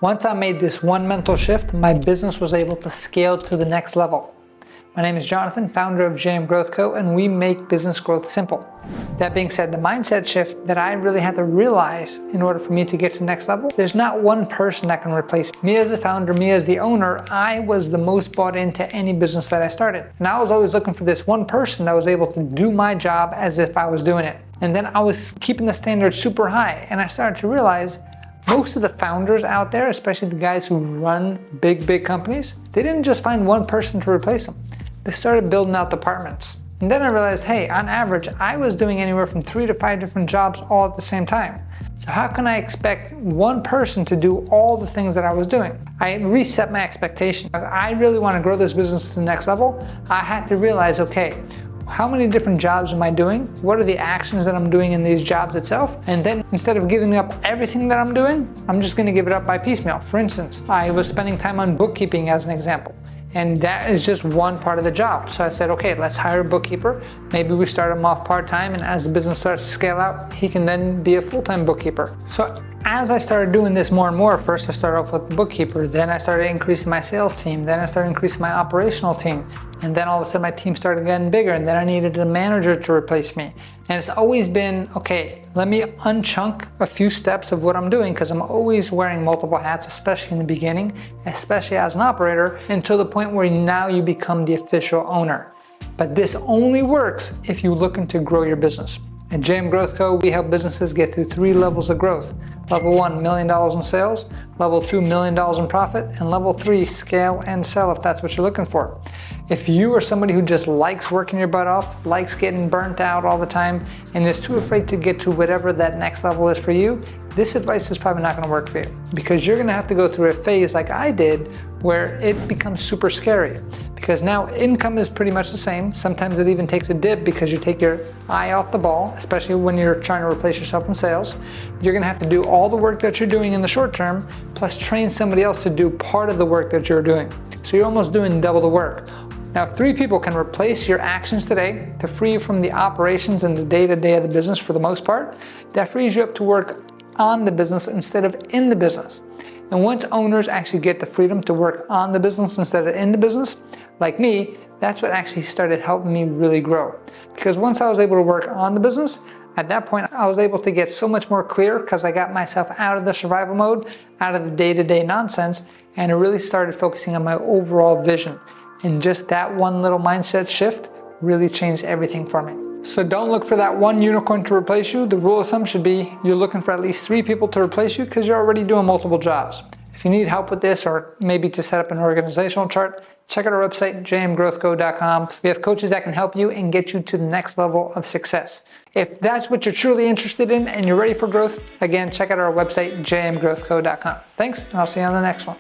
Once I made this one mental shift, my business was able to scale to the next level. My name is Jonathan, founder of JM Growth Co., and we make business growth simple. That being said, the mindset shift that I really had to realize in order for me to get to the next level, there's not one person that can replace me as the founder, me as the owner. I was the most bought into any business that I started. And I was always looking for this one person that was able to do my job as if I was doing it. And then I was keeping the standard super high, and I started to realize most of the founders out there, especially the guys who run big companies, they didn't just find one person to replace them. They started building out departments. And then I realized, hey, on average, I was doing anywhere from 3 to 5 different jobs all at the same time. So how can I expect one person to do all the things that I was doing? I reset my expectation. If I really want to grow this business to the next level, I had to realize, okay, how many different jobs am I doing? What are the actions that I'm doing in these jobs itself? And then instead of giving up everything that I'm doing, I'm just gonna give it up by piecemeal. For instance, I was spending time on bookkeeping as an example. And that is just one part of the job. So I said, okay, let's hire a bookkeeper. Maybe we start him off part-time, and as the business starts to scale out, he can then be a full-time bookkeeper. So as I started doing this more and more, first I started off with the bookkeeper, then I started increasing my sales team, then I started increasing my operational team, and then all of a sudden my team started getting bigger, and then I needed a manager to replace me. And it's always been, okay, let me unchunk a few steps of what I'm doing, because I'm always wearing multiple hats, especially in the beginning, especially as an operator, until the point where now you become the official owner. But this only works if you're looking to grow your business. At JM Growth Co., we help businesses get to 3 levels of growth. Level 1, $1 million in sales. Level 2, $1 million in profit. And level 3, scale and sell if that's what you're looking for. If you are somebody who just likes working your butt off, likes getting burnt out all the time, and is too afraid to get to whatever that next level is for you, this advice is probably not going to work for you, because you're going to have to go through a phase like I did where it becomes super scary. Because now income is pretty much the same. Sometimes it even takes a dip because you take your eye off the ball, especially when you're trying to replace yourself in sales. You're gonna have to do all the work that you're doing in the short term, plus train somebody else to do part of the work that you're doing. So you're almost doing double the work. Now, if 3 people can replace your actions today to free you from the operations and the day-to-day of the business for the most part, that frees you up to work on the business instead of in the business. And once owners actually get the freedom to work on the business instead of in the business, like me, that's what actually started helping me really grow. Because once I was able to work on the business, at that point I was able to get so much more clear, because I got myself out of the survival mode, out of the day-to-day nonsense, and I really started focusing on my overall vision. And just that one little mindset shift really changed everything for me. So don't look for that one unicorn to replace you. The rule of thumb should be you're looking for at least 3 people to replace you, because you're already doing multiple jobs. If you need help with this, or maybe to set up an organizational chart, check out our website, jmgrowthco.com. We have coaches that can help you and get you to the next level of success. If that's what you're truly interested in and you're ready for growth, again, check out our website, jmgrowthco.com. Thanks, and I'll see you on the next one.